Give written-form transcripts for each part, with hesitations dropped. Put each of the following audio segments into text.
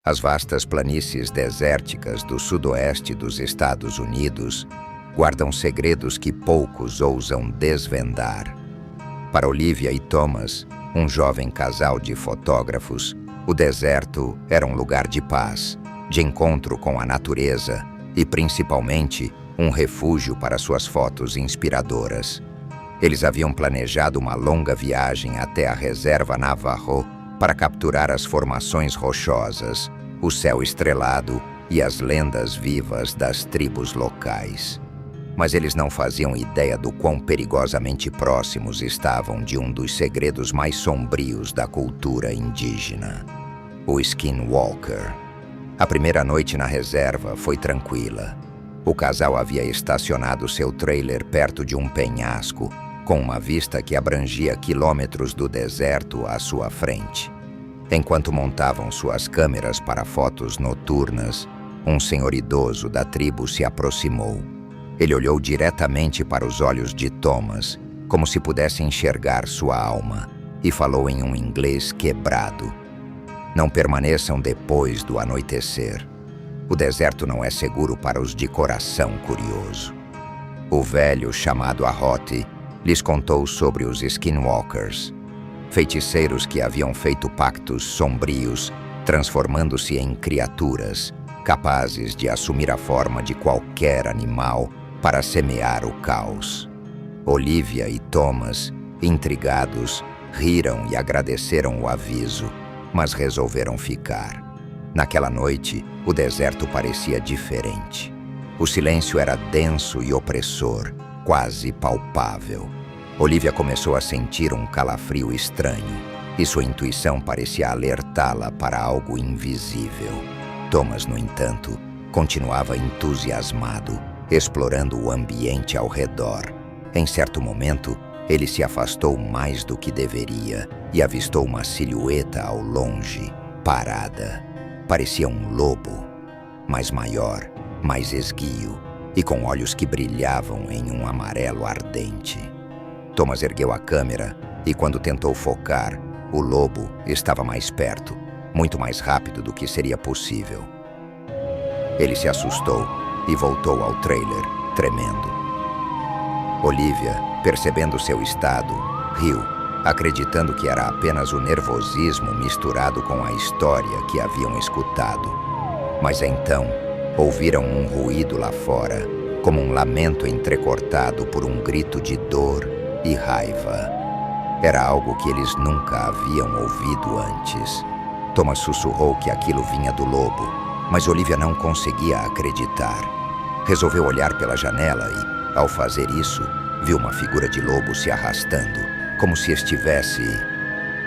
As vastas planícies desérticas do sudoeste dos Estados Unidos guardam segredos que poucos ousam desvendar. Para Olivia e Thomas, um jovem casal de fotógrafos, o deserto era um lugar de paz, de encontro com a natureza e, principalmente, um refúgio para suas fotos inspiradoras. Eles haviam planejado uma longa viagem até a reserva Navajo para capturar as formações rochosas, o céu estrelado e as lendas vivas das tribos locais. Mas eles não faziam ideia do quão perigosamente próximos estavam de um dos segredos mais sombrios da cultura indígena: o Skinwalker. A primeira noite na reserva foi tranquila. O casal havia estacionado seu trailer perto de um penhasco, com uma vista que abrangia quilômetros do deserto à sua frente. Enquanto montavam suas câmeras para fotos noturnas, um senhor idoso da tribo se aproximou. Ele olhou diretamente para os olhos de Thomas, como se pudesse enxergar sua alma, e falou em um inglês quebrado: "Não permaneçam depois do anoitecer. O deserto não é seguro para os de coração curioso." O velho, chamado Ahote, lhes contou sobre os Skinwalkers, feiticeiros que haviam feito pactos sombrios, transformando-se em criaturas capazes de assumir a forma de qualquer animal para semear o caos. Olivia e Thomas, intrigados, riram e agradeceram o aviso, mas resolveram ficar. Naquela noite, o deserto parecia diferente. O silêncio era denso e opressor, quase palpável. Olivia começou a sentir um calafrio estranho, e sua intuição parecia alertá-la para algo invisível. Thomas, no entanto, continuava entusiasmado, explorando o ambiente ao redor. Em certo momento, ele se afastou mais do que deveria e avistou uma silhueta ao longe, parada. Parecia um lobo, mas maior, mais esguio e com olhos que brilhavam em um amarelo ardente. Thomas ergueu a câmera e, quando tentou focar, o lobo estava mais perto, muito mais rápido do que seria possível. Ele se assustou e voltou ao trailer, tremendo. Olivia, percebendo seu estado, riu, acreditando que era apenas o nervosismo misturado com a história que haviam escutado. Mas então, ouviram um ruído lá fora, como um lamento entrecortado por um grito de dor e raiva. Era algo que eles nunca haviam ouvido antes. Thomas sussurrou que aquilo vinha do lobo, mas Olivia não conseguia acreditar. Resolveu olhar pela janela e, ao fazer isso, viu uma figura de lobo se arrastando, como se estivesse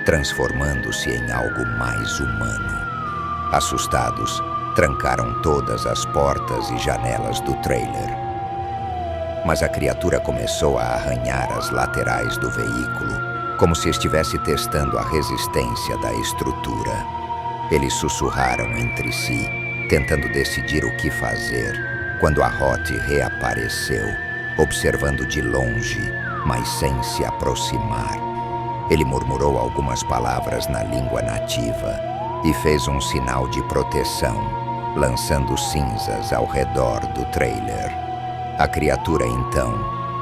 transformando-se em algo mais humano. Assustados, trancaram todas as portas e janelas do trailer. Mas a criatura começou a arranhar as laterais do veículo, como se estivesse testando a resistência da estrutura. Eles sussurraram entre si, tentando decidir o que fazer, quando Ahote reapareceu, observando de longe, mas sem se aproximar. Ele murmurou algumas palavras na língua nativa e fez um sinal de proteção, lançando cinzas ao redor do trailer. A criatura, então,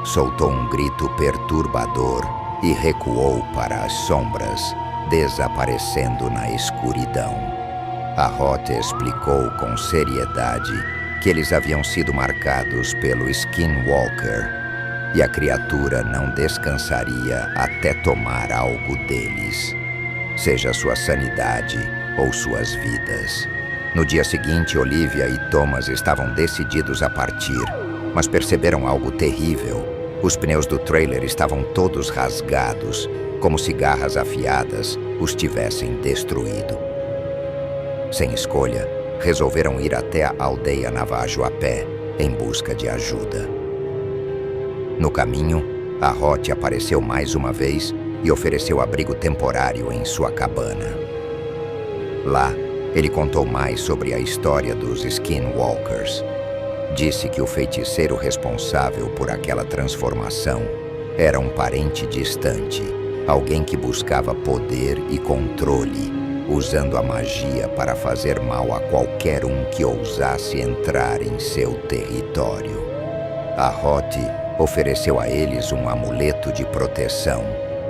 soltou um grito perturbador e recuou para as sombras, desaparecendo na escuridão. Ahote explicou com seriedade que eles haviam sido marcados pelo Skinwalker e a criatura não descansaria até tomar algo deles, seja sua sanidade ou suas vidas. No dia seguinte, Olivia e Thomas estavam decididos a partir, mas perceberam algo terrível. Os pneus do trailer estavam todos rasgados, como se garras afiadas os tivessem destruído. Sem escolha, resolveram ir até a aldeia Navajo a pé, em busca de ajuda. No caminho, Ahote apareceu mais uma vez e ofereceu abrigo temporário em sua cabana. Lá, ele contou mais sobre a história dos Skinwalkers. Disse que o feiticeiro responsável por aquela transformação era um parente distante, alguém que buscava poder e controle, usando a magia para fazer mal a qualquer um que ousasse entrar em seu território. A Hoti ofereceu a eles um amuleto de proteção,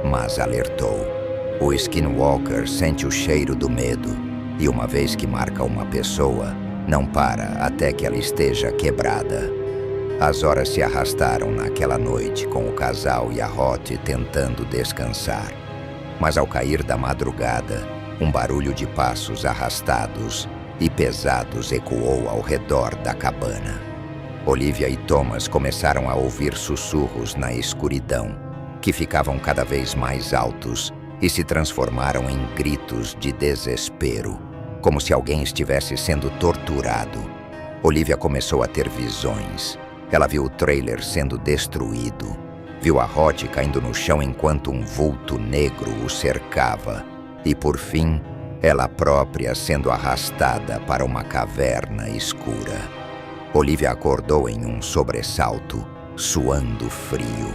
mas alertou: o Skinwalker sente o cheiro do medo, e uma vez que marca uma pessoa, não para até que ela esteja quebrada. As horas se arrastaram naquela noite com o casal e a Hoti tentando descansar. Mas ao cair da madrugada, um barulho de passos arrastados e pesados ecoou ao redor da cabana. Olivia e Thomas começaram a ouvir sussurros na escuridão, que ficavam cada vez mais altos e se transformaram em gritos de desespero, como se alguém estivesse sendo torturado. Olivia começou a ter visões. Ela viu o trailer sendo destruído. Viu a Hoti caindo no chão enquanto um vulto negro o cercava. E, por fim, ela própria sendo arrastada para uma caverna escura. Olivia acordou em um sobressalto, suando frio.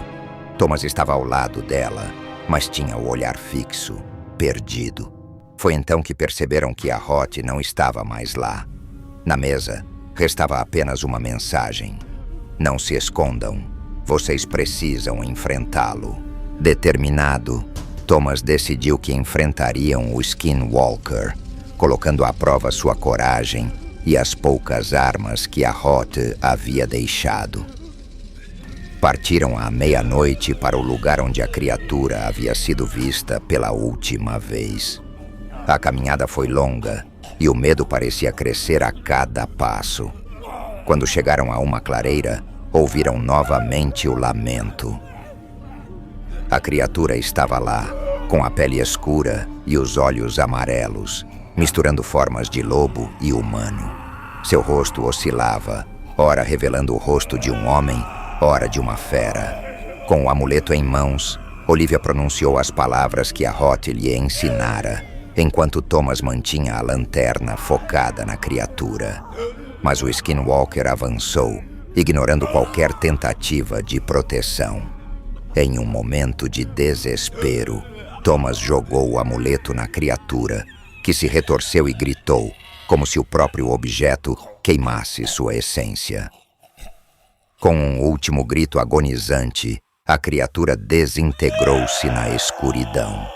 Thomas estava ao lado dela, mas tinha o olhar fixo, perdido. Foi então que perceberam que a Hoti não estava mais lá. Na mesa, restava apenas uma mensagem: não se escondam, vocês precisam enfrentá-lo. Determinado, Thomas decidiu que enfrentariam o Skinwalker, colocando à prova sua coragem e as poucas armas que a Hoti havia deixado. Partiram à meia-noite para o lugar onde a criatura havia sido vista pela última vez. A caminhada foi longa e o medo parecia crescer a cada passo. Quando chegaram a uma clareira, ouviram novamente o lamento. A criatura estava lá, com a pele escura e os olhos amarelos, misturando formas de lobo e humano. Seu rosto oscilava, ora revelando o rosto de um homem, ora de uma fera. Com o amuleto em mãos, Olivia pronunciou as palavras que a Hoti lhe ensinara, enquanto Thomas mantinha a lanterna focada na criatura. Mas o Skinwalker avançou, ignorando qualquer tentativa de proteção. Em um momento de desespero, Thomas jogou o amuleto na criatura, que se retorceu e gritou, como se o próprio objeto queimasse sua essência. Com um último grito agonizante, a criatura desintegrou-se na escuridão.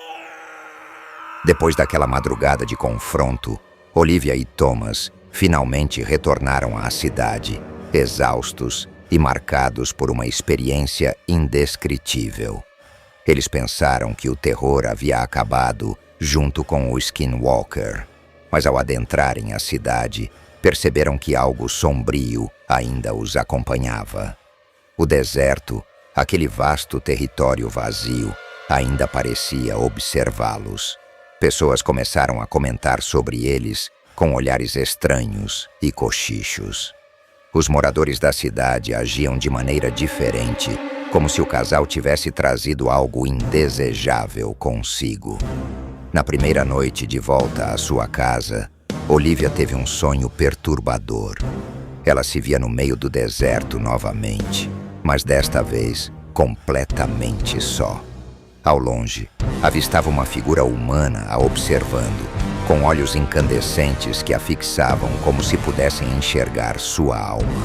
Depois daquela madrugada de confronto, Olivia e Thomas finalmente retornaram à cidade, exaustos e marcados por uma experiência indescritível. Eles pensaram que o terror havia acabado junto com o Skinwalker, mas ao adentrarem a cidade, perceberam que algo sombrio ainda os acompanhava. O deserto, aquele vasto território vazio, ainda parecia observá-los. Pessoas começaram a comentar sobre eles com olhares estranhos e cochichos. Os moradores da cidade agiam de maneira diferente, como se o casal tivesse trazido algo indesejável consigo. Na primeira noite de volta à sua casa, Olivia teve um sonho perturbador. Ela se via no meio do deserto novamente, mas desta vez completamente só. Ao longe, avistava uma figura humana a observando, com olhos incandescentes que a fixavam como se pudessem enxergar sua alma.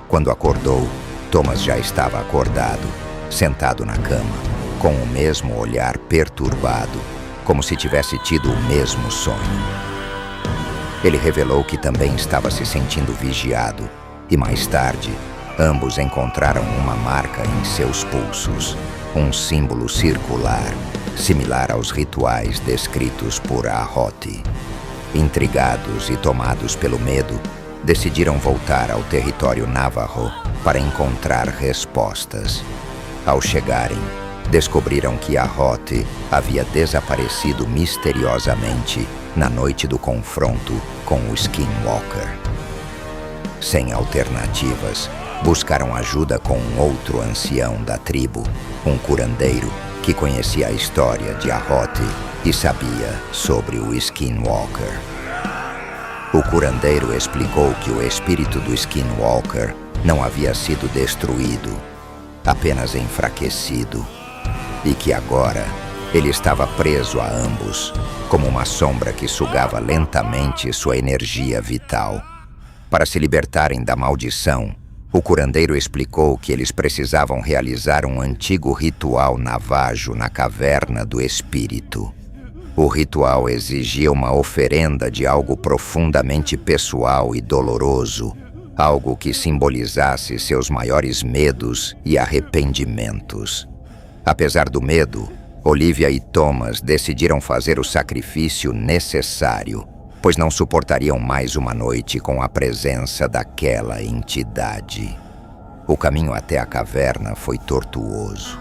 Quando acordou, Thomas já estava acordado, sentado na cama, com o mesmo olhar perturbado, como se tivesse tido o mesmo sonho. Ele revelou que também estava se sentindo vigiado, e mais tarde, ambos encontraram uma marca em seus pulsos, um símbolo circular, similar aos rituais descritos por a Hoti. Intrigados e tomados pelo medo, decidiram voltar ao território Navajo para encontrar respostas. Ao chegarem, descobriram que a Hoti havia desaparecido misteriosamente na noite do confronto com o Skinwalker. Sem alternativas, buscaram ajuda com um outro ancião da tribo, um curandeiro que conhecia a história de a Hoti e sabia sobre o Skinwalker. O curandeiro explicou que o espírito do Skinwalker não havia sido destruído, apenas enfraquecido, e que agora Ele estava preso a ambos, como uma sombra que sugava lentamente sua energia vital. Para se libertarem da maldição, o curandeiro explicou que eles precisavam realizar um antigo ritual navajo na caverna do espírito. O ritual exigia uma oferenda de algo profundamente pessoal e doloroso, algo que simbolizasse seus maiores medos e arrependimentos. Apesar do medo, Olivia e Thomas decidiram fazer o sacrifício necessário, pois não suportariam mais uma noite com a presença daquela entidade. O caminho até a caverna foi tortuoso.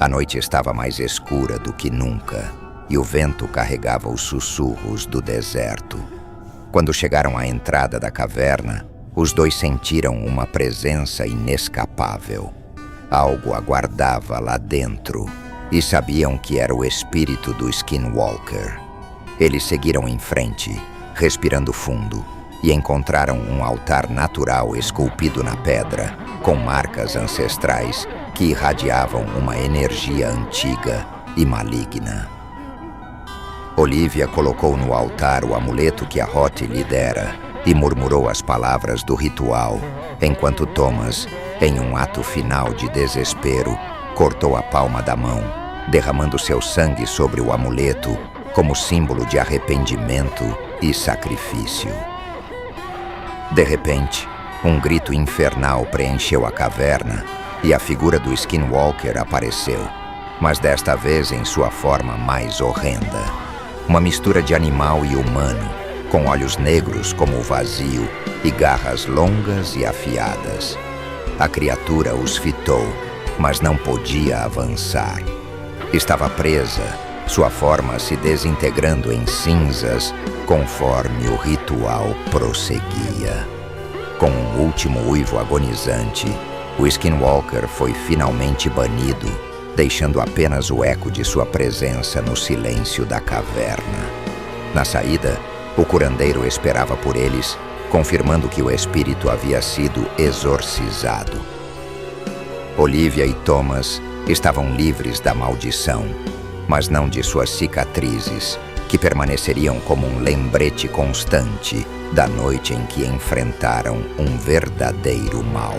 A noite estava mais escura do que nunca, e o vento carregava os sussurros do deserto. Quando chegaram à entrada da caverna, os dois sentiram uma presença inescapável. Algo aguardava lá dentro, e sabiam que era o espírito do Skinwalker. Eles seguiram em frente, respirando fundo, e encontraram um altar natural esculpido na pedra, com marcas ancestrais que irradiavam uma energia antiga e maligna. Olivia colocou no altar o amuleto que a Hot lhe dera e murmurou as palavras do ritual, enquanto Thomas, em um ato final de desespero, cortou a palma da mão, derramando seu sangue sobre o amuleto como símbolo de arrependimento e sacrifício. De repente, um grito infernal preencheu a caverna e a figura do Skinwalker apareceu, mas desta vez em sua forma mais horrenda. Uma mistura de animal e humano, com olhos negros como o vazio e garras longas e afiadas. A criatura os fitou, mas não podia avançar. Estava presa, sua forma se desintegrando em cinzas conforme o ritual prosseguia. Com um último uivo agonizante, o Skinwalker foi finalmente banido, deixando apenas o eco de sua presença no silêncio da caverna. Na saída, o curandeiro esperava por eles, confirmando que o espírito havia sido exorcizado. Olivia e Thomas estavam livres da maldição, mas não de suas cicatrizes, que permaneceriam como um lembrete constante da noite em que enfrentaram um verdadeiro mal.